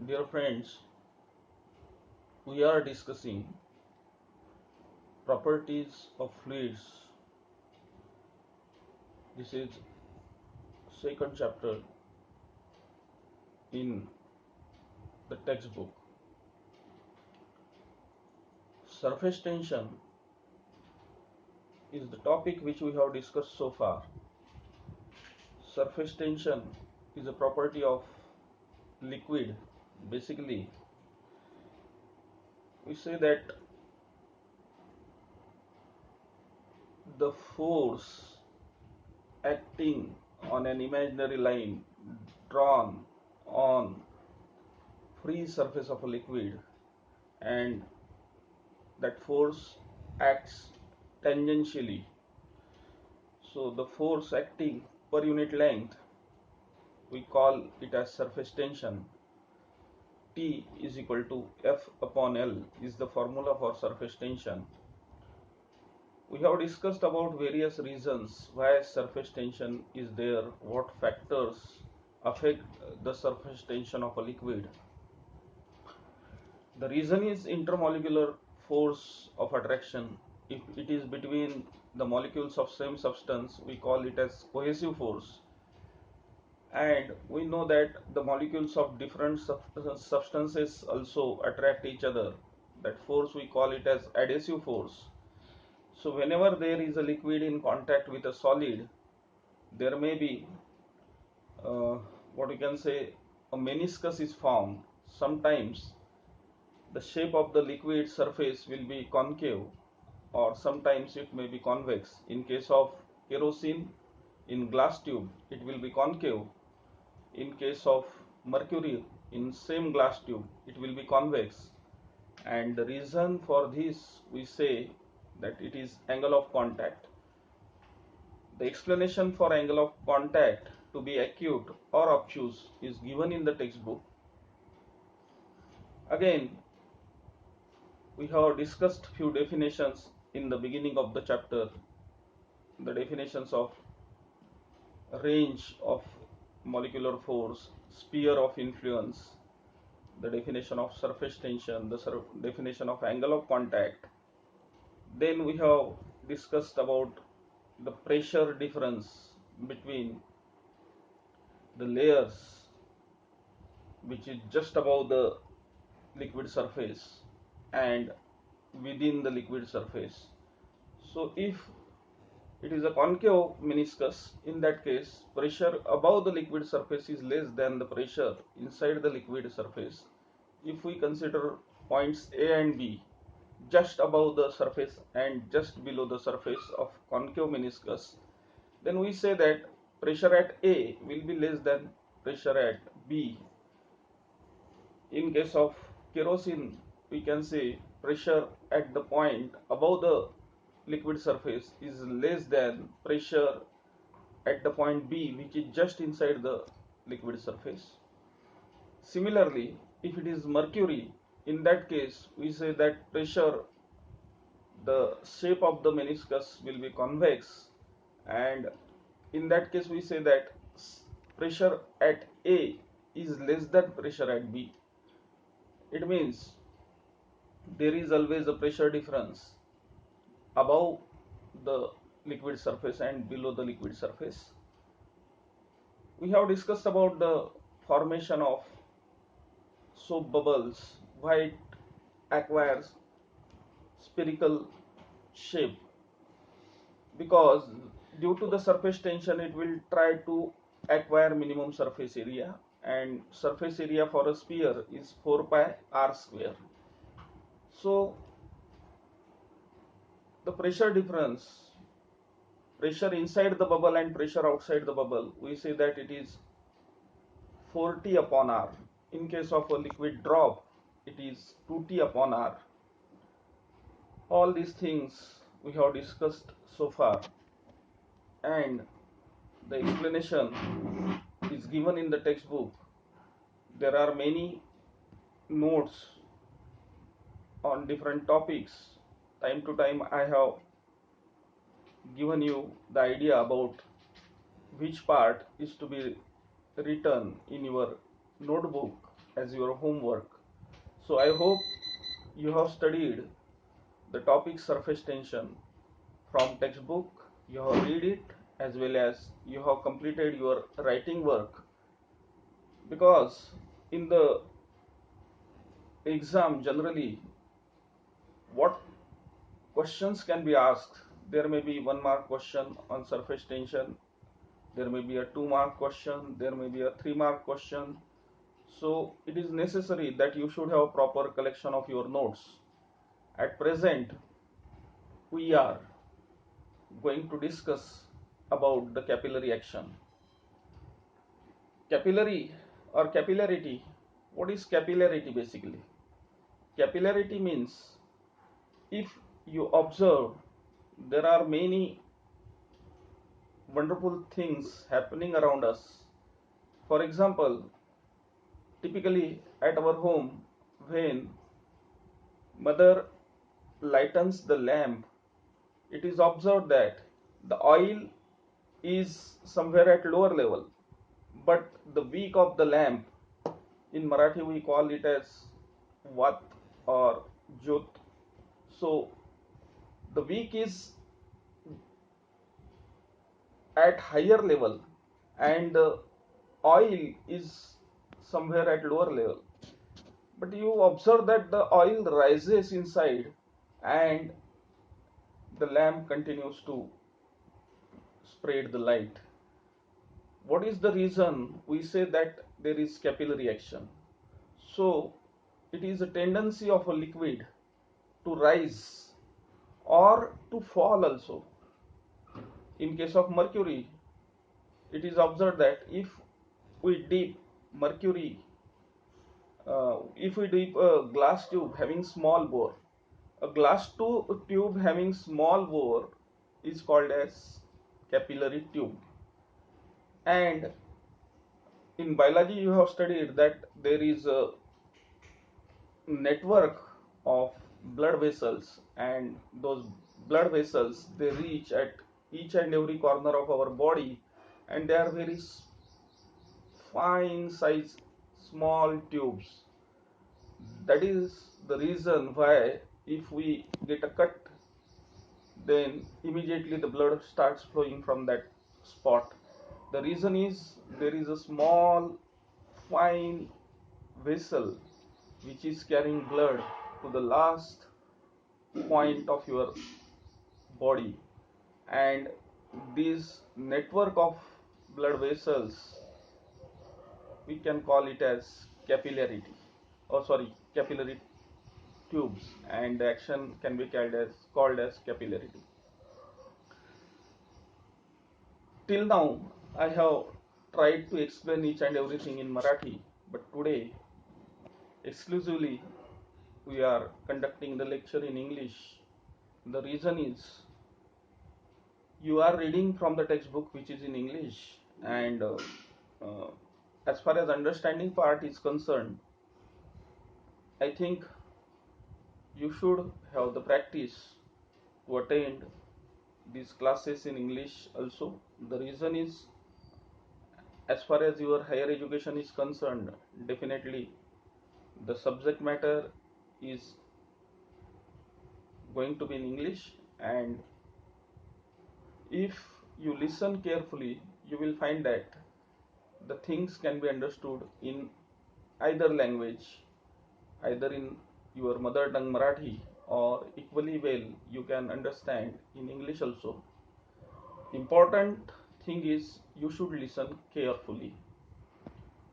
Dear friends, we are discussing properties of fluids. This is second chapter in the textbook. Surface tension is the topic which we have discussed so far. Surface tension is a property of liquid. Basically, we say that the force acting on an imaginary line drawn on free surface of a liquid, and that force acts tangentially. So the force acting per unit length, we call it as surface tension. T is equal to F upon L is the formula for surface tension. We have discussed about various reasons why surface tension is there, what factors affect the surface tension of a liquid. The reason is intermolecular force of attraction. If it is between the molecules of same substance, we call it as cohesive force. And we know that the molecules of different substances also attract each other. That force we call it as adhesive force. So whenever there is a liquid in contact with a solid, there may be what we can say a meniscus is formed. Sometimes the shape of the liquid surface will be concave, or sometimes it may be convex. In case of kerosene in glass tube, it will be concave. In case of mercury in same glass tube, it will be convex. And the reason for this, we say that it is angle of contact. The explanation for angle of contact to be acute or obtuse is given in the textbook. Again, we have discussed few definitions in the beginning of the chapter. The definitions of range of molecular force, sphere of influence, the definition of surface tension, the definition of angle of contact. Then we have discussed about the pressure difference between the layers which is just above the liquid surface and within the liquid surface. So if it is a concave meniscus, in that case pressure above the liquid surface is less than the pressure inside the liquid surface. If we consider points A and B just above the surface and just below the surface of concave meniscus, then we say that pressure at A will be less than pressure at B. In case of kerosene, we can say pressure at the point above the liquid surface is less than pressure at the point B, which is just inside the liquid surface. Similarly, if it is mercury, in that case we say that pressure, the shape of the meniscus will be convex, and in that case we say that pressure at A is less than pressure at B. It means there is always a pressure difference above the liquid surface and below the liquid surface. We have discussed about the formation of soap bubbles, why it acquires spherical shape, because due to the surface tension it will try to acquire minimum surface area, and surface area for a sphere is 4 pi r square. So the pressure difference, pressure inside the bubble and pressure outside the bubble, we say that it is 4T upon R. In case of a liquid drop, it is 2T upon R. All these things we have discussed so far, and the explanation is given in the textbook. There are many notes on different topics. Time to time I have given you the idea about which part is to be written in your notebook, as your homework. So I hope you have studied the topic surface tension from textbook, you have read it, as well as you have completed your writing work, because in the exam generally what questions can be asked. There may be 1 mark question on surface tension, there may be a 2 mark question, there may be a 3 mark question. So it is necessary that you should have proper collection of your notes. At present we are going to discuss about the capillary action. Capillary or capillarity. What is capillarity basically? Capillarity means, if you observe, there are many wonderful things happening around us. For example, typically at our home, when mother lightens the lamp, it is observed that the oil is somewhere at lower level, but the wick of the lamp, in Marathi we call it as vat or jyot. So the wick is at higher level and the oil is somewhere at lower level, but you observe that the oil rises inside and the lamp continues to spread the light. What is the reason we say that there is capillary action? So it is a tendency of a liquid to rise or to fall also. In case of mercury, it is observed that we dip mercury, if we dip a glass tube having small bore, a tube having small bore is called as capillary tube. And in biology you have studied that there is a network of blood vessels, and those blood vessels, they reach at each and every corner of our body, and they are very fine size small tubes. That is the reason why if we get a cut, then immediately the blood starts flowing from that spot. The reason is there is a small fine vessel which is carrying blood to the last point of your body, and this network of blood vessels, we can call it as capillarity, or sorry, capillary tubes, and the action can be called as capillarity. Till now I have tried to explain each and everything in Marathi, but today exclusively we are conducting the lecture in English. The reason is, you are reading from the textbook which is in English, and uh, as far as understanding part is concerned, I think you should have the practice to attend these classes in English also. The reason is, as far as your higher education is concerned, definitely the subject matter is going to be in English, and if you listen carefully, you will find that the things can be understood in either language, either in your mother tongue Marathi, or equally well you can understand in English also. Important thing is you should listen carefully.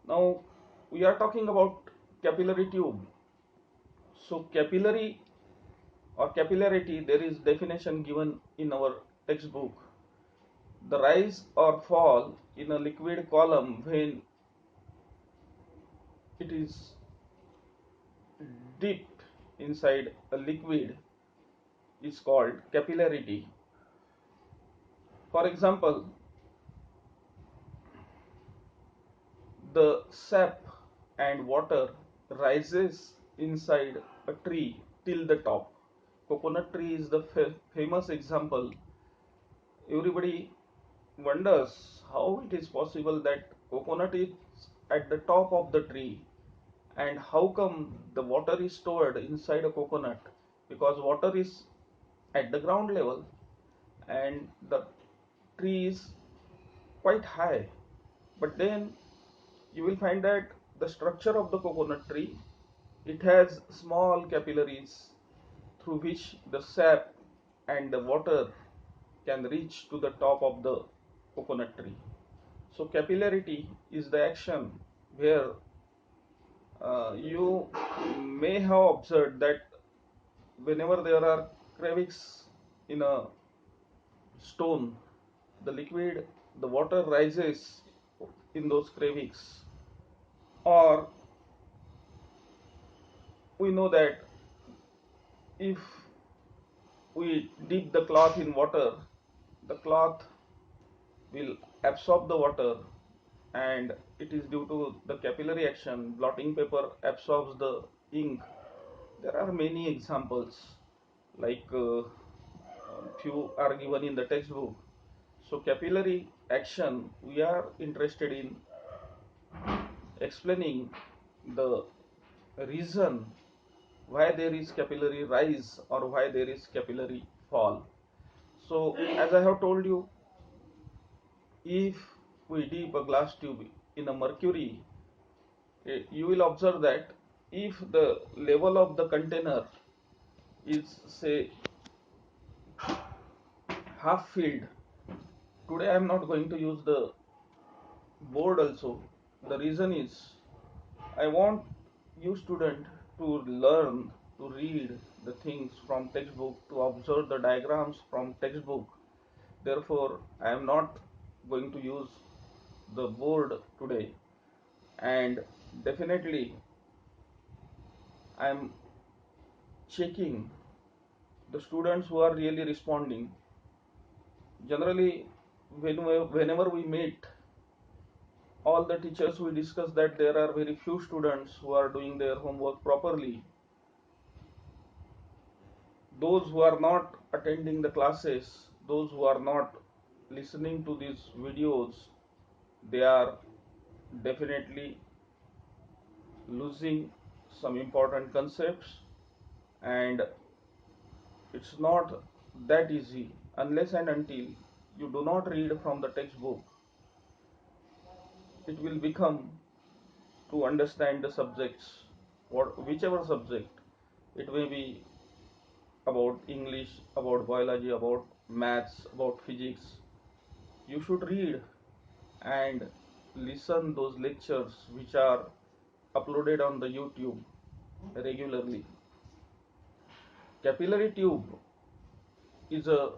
Now we are talking about capillary tube. So capillary or capillarity, there is definition given in our textbook. The rise or fall in a liquid column when it is dipped inside a liquid is called capillarity. For example, the sap and water rises inside a tree till the top. Coconut tree is the famous example. Everybody wonders how it is possible that coconut is at the top of the tree And how come the water is stored inside a coconut? Because water is at the ground level and the tree is quite high. But then you will find that the structure of the coconut tree, it has small capillaries through which the sap and the water can reach to the top of the coconut tree. So capillarity is the action where you may have observed that whenever there are crevices in a stone, the liquid, the water rises in those crevices. Or we know that if we dip the cloth in water, the cloth will absorb the water, and it is due to the capillary action. Blotting paper absorbs the ink. There are many examples, like few are given in the textbook. So capillary action, we are interested in explaining the reason why there is capillary rise or why there is capillary fall. So as I have told you, if we dip a glass tube in a mercury, you will observe that if the level of the container is, say, half filled, today I am not going to use the board also. The reason is I want you student to learn to read the things from textbook, to observe the diagrams from textbook. Therefore I am not going to use the board today, and definitely I am checking the students who are really responding. Generally, whenever we meet all the teachers, we discuss that there are very few students who are doing their homework properly. Those who are not attending the classes, those who are not listening to these videos, they are definitely losing some important concepts, and it's not that easy unless and until you do not read from the textbook. It will become to understand the subjects, whichever subject it may be, about English, about biology, about maths, about physics. You should read and listen those lectures which are uploaded on the YouTube regularly. Capillary tube is a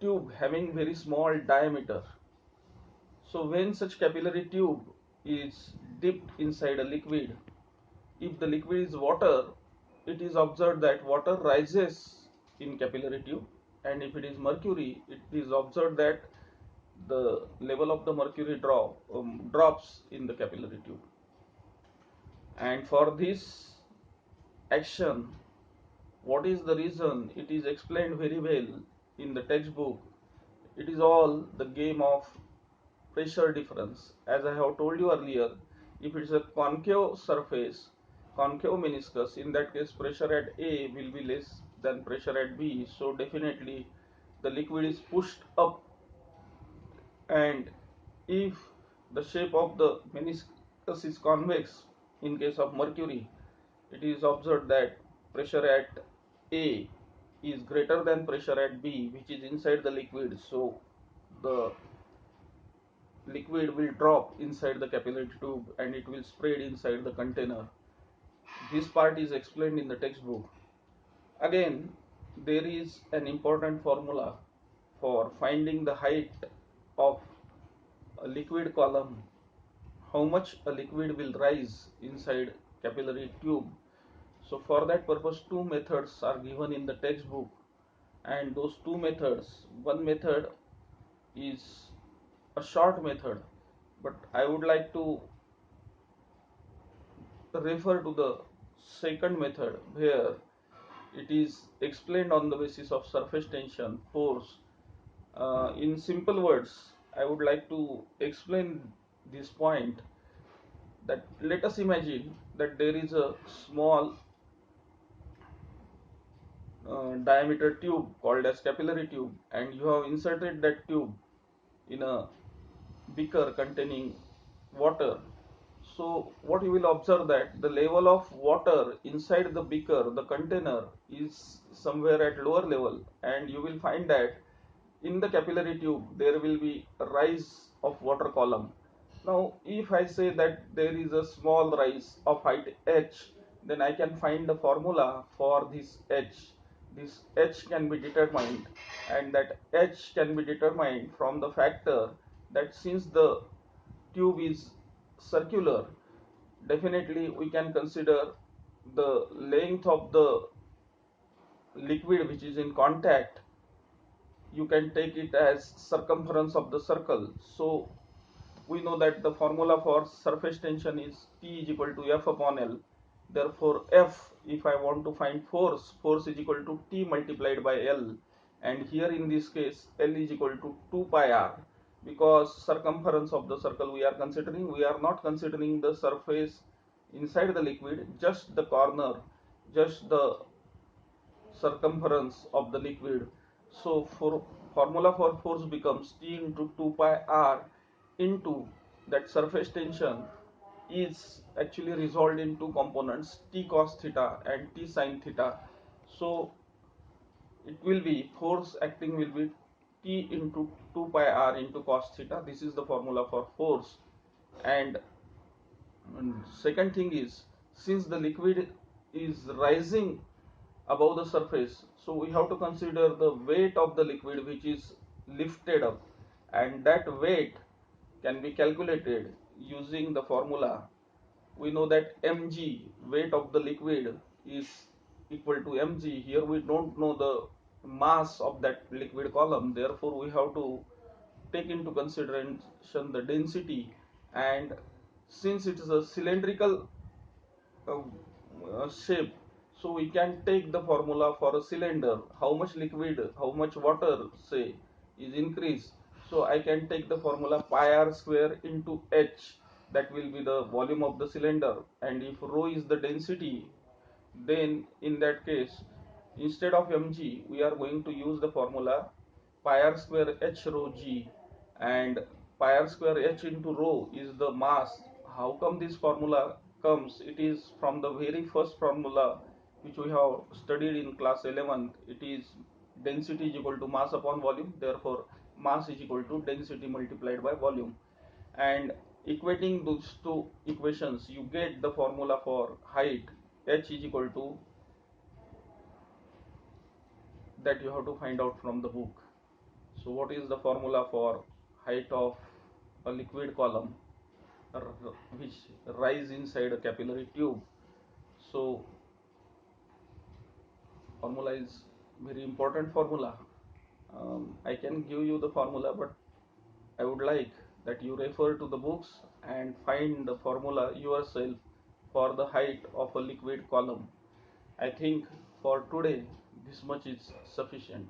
tube having very small diameter. So when such capillary tube is dipped inside a liquid, if the liquid is water, it is observed that water rises in capillary tube, and if it is mercury, it is observed that the level of the mercury drops in the capillary tube. And for this action, what is the reason? It is explained very well in the textbook. It is all the game of pressure difference. As I have told you earlier, if it is a concave surface, concave meniscus, in that case pressure at A will be less than pressure at B. So definitely the liquid is pushed up, and if the shape of the meniscus is convex, in case of mercury, it is observed that pressure at A is greater than pressure at B, which is inside the liquid. So the liquid will drop inside the capillary tube and it will spread inside the container. This part is explained in the textbook. Again, there is an important formula for finding the height of a liquid column, how much a liquid will rise inside capillary tube. So for that purpose, two methods are given in the textbook, and those two methods, one method is a short method, but I would like to refer to the second method where it is explained on the basis of surface tension, force. In simple words, I would like to explain this point that let us imagine that there is a small diameter tube called as capillary tube, and you have inserted that tube in a beaker containing water. So what you will observe that the level of water inside the beaker, the container, is somewhere at lower level, and you will find that in the capillary tube there will be a rise of water column. Now if I say that there is a small rise of height h, then I can find the formula for this h. This h can be determined, and that h can be determined from the factor that since the tube is circular, definitely we can consider the length of the liquid which is in contact, you can take it as circumference of the circle. So we know that the formula for surface tension is T is equal to F upon L. Therefore F, if I want to find force, force is equal to T multiplied by L, and here in this case L is equal to 2 pi r, because circumference of the circle we are considering, we are not considering the surface inside the liquid, just the corner, just the circumference of the liquid. So for formula for force becomes T into 2 pi r into that surface tension is actually resolved in two components, T cos theta and T sin theta. So it will be force acting will be T into 2 pi r into cos theta. This is the formula for force. And second thing is, since the liquid is rising above the surface, so we have to consider the weight of the liquid which is lifted up, and that weight can be calculated using the formula. We know that mg, weight of the liquid, is equal to mg. Here we don't know the mass of that liquid column, therefore we have to take into consideration the density. And since it is a cylindrical shape, so we can take the formula for a cylinder, how much liquid, how much water say is increased, so I can take the formula pi r square into h, that will be the volume of the cylinder. And if rho is the density, then in that case, instead of mg, we are going to use the formula pi r square h rho g, and pi r square h into rho is the mass. How come this formula comes? It is from the very first formula which we have studied in class 11. It is density is equal to mass upon volume, therefore mass is equal to density multiplied by volume. And equating those two equations, you get the formula for height, h is equal to, that you have to find out from the book. So what is the formula for height of a liquid column which rise inside a capillary tube? So formula is very important formula. I can give you the formula, but I would like that you refer to the books and find the formula yourself for the height of a liquid column. I think for today this much is sufficient.